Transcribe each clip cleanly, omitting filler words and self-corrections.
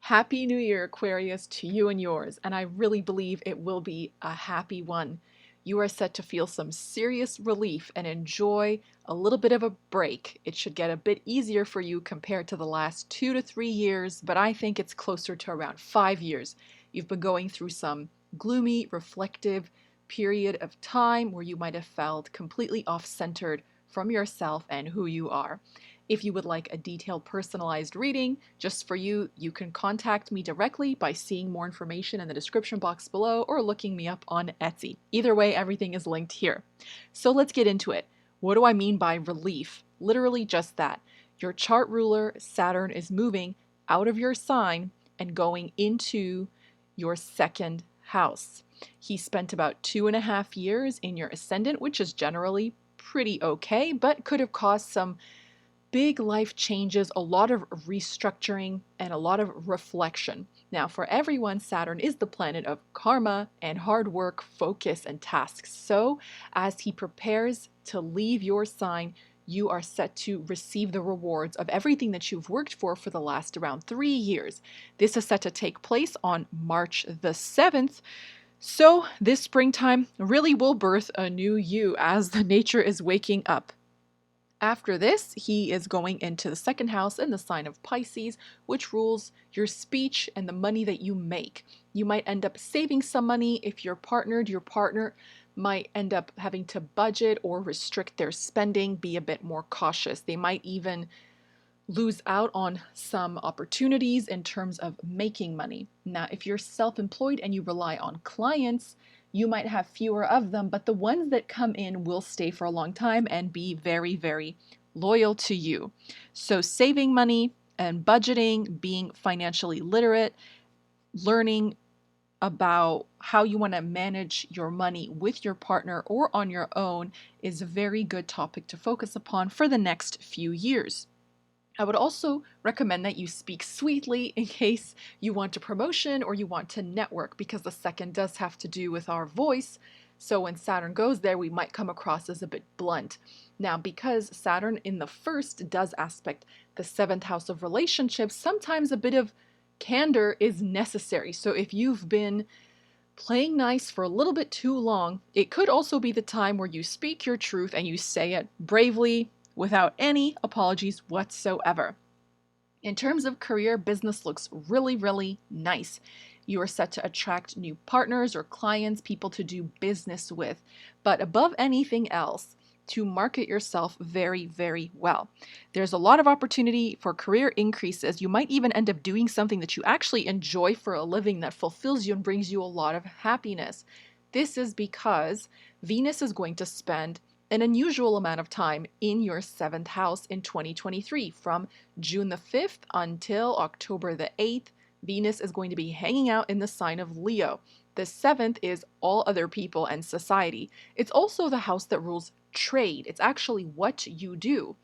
Happy New Year, Aquarius, to you and yours, and I really believe it will be a happy one. You are set to feel some serious relief and enjoy a little bit of a break. It should get a bit easier for you compared to the last 2 to 3 years, but I think it's closer to around 5 years. You've been going through some gloomy, reflective period of time where you might have felt completely off-centered from yourself and who you are. If you would like a detailed personalized reading just for you, you can contact me directly by seeing more information in the description box below or looking me up on Etsy. Either way, everything is linked here. So let's get into it. What do I mean by relief? Literally just that. Your chart ruler, Saturn, is moving out of your sign and going into your second house. He spent about 2.5 years in your ascendant, which is generally pretty okay, but could have caused some big life changes, a lot of restructuring, and a lot of reflection. Now, for everyone, Saturn is the planet of karma and hard work, focus, and tasks. So, as he prepares to leave your sign, you are set to receive the rewards of everything that you've worked for the last around 3 years. This is set to take place on March the 7th. So, this springtime really will birth a new you as the nature is waking up. After this, he is going into the second house in the sign of Pisces, which rules your speech and the money that you make. You might end up saving some money if you're partnered. Your partner might end up having to budget or restrict their spending, be a bit more cautious. They might even lose out on some opportunities in terms of making money. Now, if you're self-employed and you rely on clients, you might have fewer of them, but the ones that come in will stay for a long time and be very, very loyal to you. So saving money and budgeting, being financially literate, learning about how you want to manage your money with your partner or on your own is a very good topic to focus upon for the next few years. I would also recommend that you speak sweetly in case you want a promotion or you want to network, because the second does have to do with our voice. So when Saturn goes there, we might come across as a bit blunt. Now, because Saturn in the first does aspect the seventh house of relationships, sometimes a bit of candor is necessary. So if you've been playing nice for a little bit too long, it could also be the time where you speak your truth and you say it bravely, without any apologies whatsoever. In terms of career, business looks really, really nice. You are set to attract new partners or clients, people to do business with, but above anything else, to market yourself very, very well. There's a lot of opportunity for career increases. You might even end up doing something that you actually enjoy for a living that fulfills you and brings you a lot of happiness. This is because Venus is going to spend an unusual amount of time in your seventh house in 2023. From June the 5th until October the 8th, Venus is going to be hanging out in the sign of Leo. The seventh is all other people and society. It's also the house that rules trade. It's actually what you do.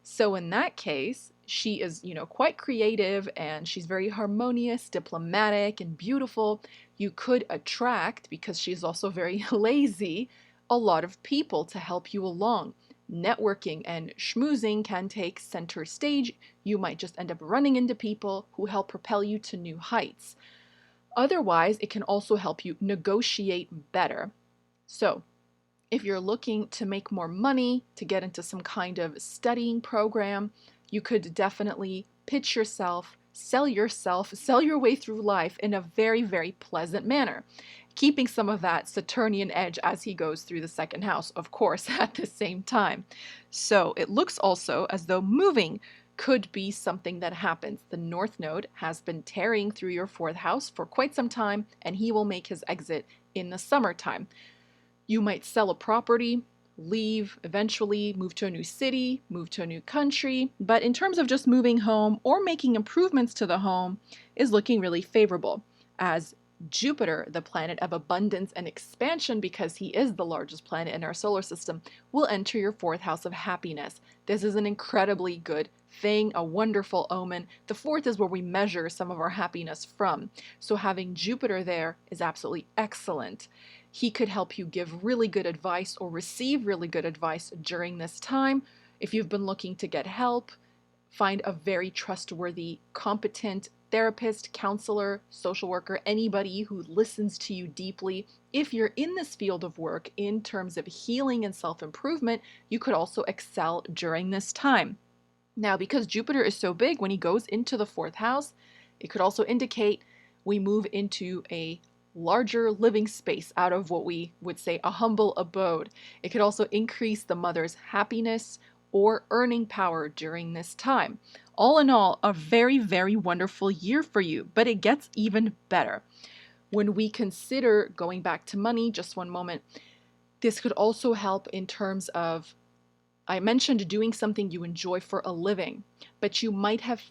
So in that case, she is, quite creative and she's very harmonious, diplomatic, and beautiful. You could attract, because she's also very lazy, a lot of people to help you along. Networking and schmoozing can take center stage. You might just end up running into people who help propel you to new heights. Otherwise, it can also help you negotiate better. So, if you're looking to make more money, to get into some kind of studying program, you could definitely pitch yourself, sell your way through life in a very, very pleasant manner, keeping some of that Saturnian edge as he goes through the second house, of course, at the same time. So it looks also as though moving could be something that happens. The North Node has been tearing through your fourth house for quite some time, and he will make his exit in the summertime. You might sell a property, leave, eventually move to a new city, move to a new country, but in terms of just moving home or making improvements to the home is looking really favorable, as Jupiter, the planet of abundance and expansion, because he is the largest planet in our solar system, will enter your fourth house of happiness. This is an incredibly good thing, a wonderful omen. The fourth is where we measure some of our happiness from. So having Jupiter there is absolutely excellent. He could help you give really good advice or receive really good advice during this time. If you've been looking to get help, find a very trustworthy, competent therapist, counselor, social worker, anybody who listens to you deeply. If you're in this field of work in terms of healing and self-improvement, you could also excel during this time. Now, because Jupiter is so big, when he goes into the fourth house, it could also indicate we move into a larger living space out of what we would say a humble abode. It could also increase the mother's happiness or earning power during this time. All in all, a very, very wonderful year for you, but it gets even better. When we consider going back to money, just one moment, this could also help in terms of, I mentioned doing something you enjoy for a living, but you might have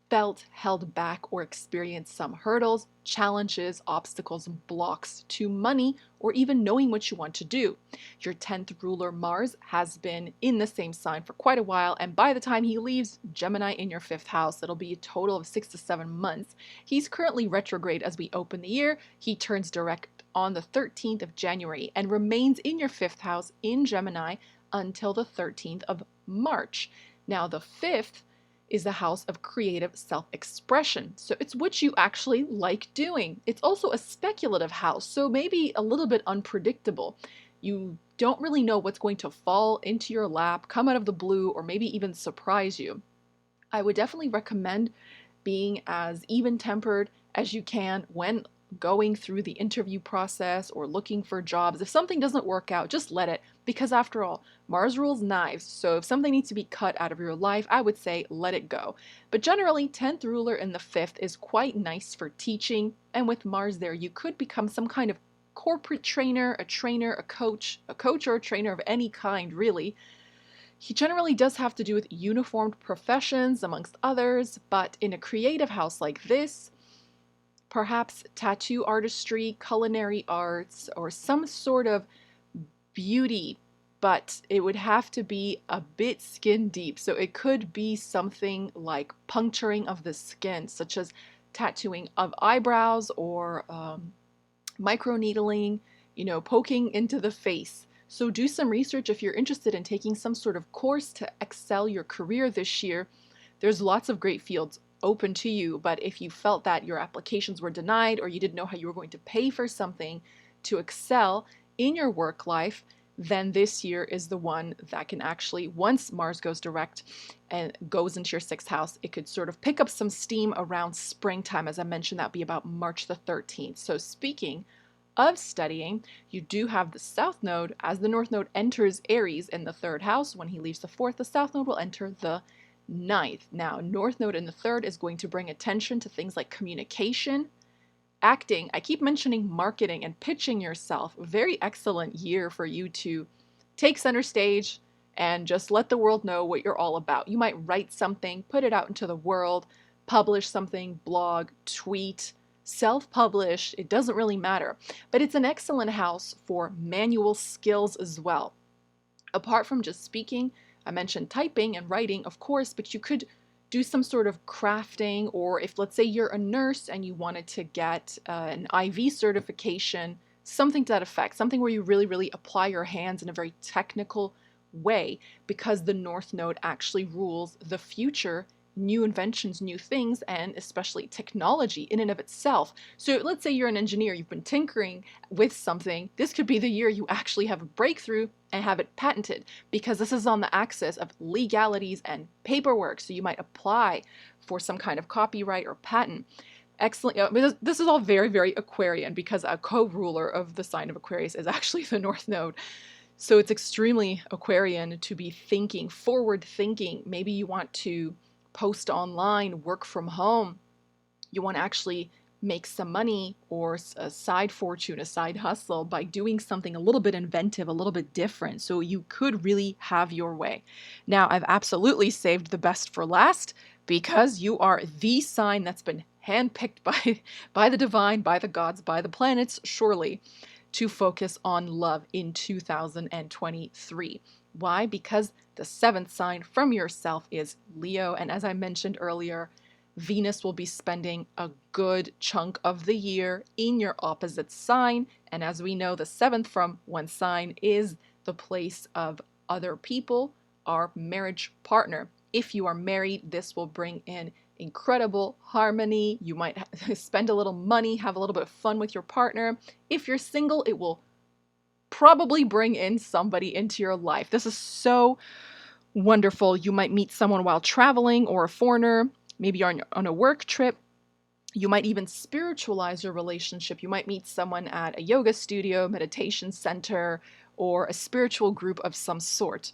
felt held back or experienced some hurdles, challenges, obstacles, and blocks to money or even knowing what you want to do. Your 10th ruler Mars has been in the same sign for quite a while, and by the time he leaves Gemini in your 5th house, it'll be a total of 6 to 7 months. He's currently retrograde as we open the year. He turns direct on the 13th of January and remains in your 5th house in Gemini until the 13th of March. Now, the 5th is the house of creative self-expression. So it's what you actually like doing. It's also a speculative house, so maybe a little bit unpredictable. You don't really know what's going to fall into your lap, come out of the blue, or maybe even surprise you. I would definitely recommend being as even-tempered as you can when going through the interview process or looking for jobs. If something doesn't work out, just let it, because after all, Mars rules knives, so if something needs to be cut out of your life, I would say let it go. But generally, 10th ruler in the 5th is quite nice for teaching, and with Mars there, you could become some kind of corporate trainer, a coach or a trainer of any kind, really. He generally does have to do with uniformed professions, amongst others, but in a creative house like this, perhaps tattoo artistry, culinary arts, or some sort of beauty, but it would have to be a bit skin deep. So it could be something like puncturing of the skin, such as tattooing of eyebrows or microneedling, poking into the face. So do some research if you're interested in taking some sort of course to excel your career this year. There's lots of great fields open to you, but if you felt that your applications were denied or you didn't know how you were going to pay for something to excel in your work life, then this year is the one that can actually, once Mars goes direct and goes into your 6th house, it could sort of pick up some steam around springtime. As I mentioned, that'd be about March the 13th. So speaking of studying, you do have the South Node. As the North Node enters Aries in the 3rd house, when he leaves the 4th, the South Node will enter the 9th. Now, North Node in the 3rd is going to bring attention to things like communication, acting. I keep mentioning marketing and pitching yourself. Very excellent year for you to take center stage and just let the world know what you're all about. You might write something, put it out into the world, publish something, blog, tweet, self-publish. It doesn't really matter. But it's an excellent house for manual skills as well. Apart from just speaking, I mentioned typing and writing, of course, but you could do some sort of crafting, or if, let's say, you're a nurse and you wanted to get an IV certification, something to that effect, something where you really, really apply your hands in a very technical way, because the North Node actually rules the future, new inventions, new things, and especially technology in and of itself. So let's say you're an engineer, you've been tinkering with something. This could be the year you actually have a breakthrough and have it patented, because this is on the axis of legalities and paperwork. So you might apply for some kind of copyright or patent. Excellent. This is all very, very Aquarian, because a co-ruler of the sign of Aquarius is actually the North Node. So it's extremely Aquarian to be thinking, forward thinking. Maybe you want to post online, work from home. You want to actually make some money or a side fortune, a side hustle by doing something a little bit inventive, a little bit different. So you could really have your way. Now, I've absolutely saved the best for last, because you are the sign that's been handpicked by the divine, by the gods, by the planets, surely, to focus on love in 2023. Why? Because the 7th sign from yourself is Leo, and as I mentioned earlier, Venus will be spending a good chunk of the year in your opposite sign, and as we know, the 7th from one sign is the place of other people, our marriage partner. If you are married, this will bring in incredible harmony. You might spend a little money, have a little bit of fun with your partner. If you're single, it will probably bring in somebody into your life. This is so wonderful. You might meet someone while traveling or a foreigner. Maybe you're on a work trip. You might even spiritualize your relationship. You might meet someone at a yoga studio, meditation center, or a spiritual group of some sort.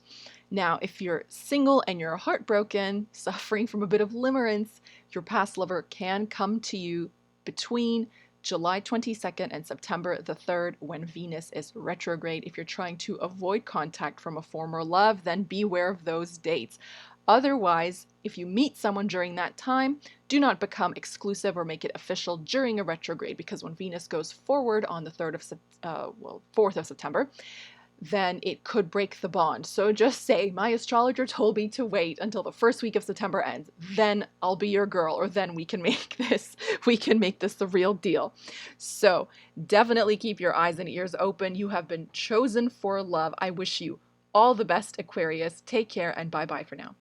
Now, if you're single and you're heartbroken, suffering from a bit of limerence, your past lover can come to you between July 22nd and September the 3rd when Venus is retrograde. If you're trying to avoid contact from a former love, then beware of those dates. Otherwise, if you meet someone during that time, do not become exclusive or make it official during a retrograde, because when Venus goes forward on the 4th of September, then it could break the bond. So just say, my astrologer told me to wait until the first week of September ends. Then I'll be your girl, or then we can make this the real deal. So definitely keep your eyes and ears open. You have been chosen for love. I wish you all the best, Aquarius. Take care and bye-bye for now.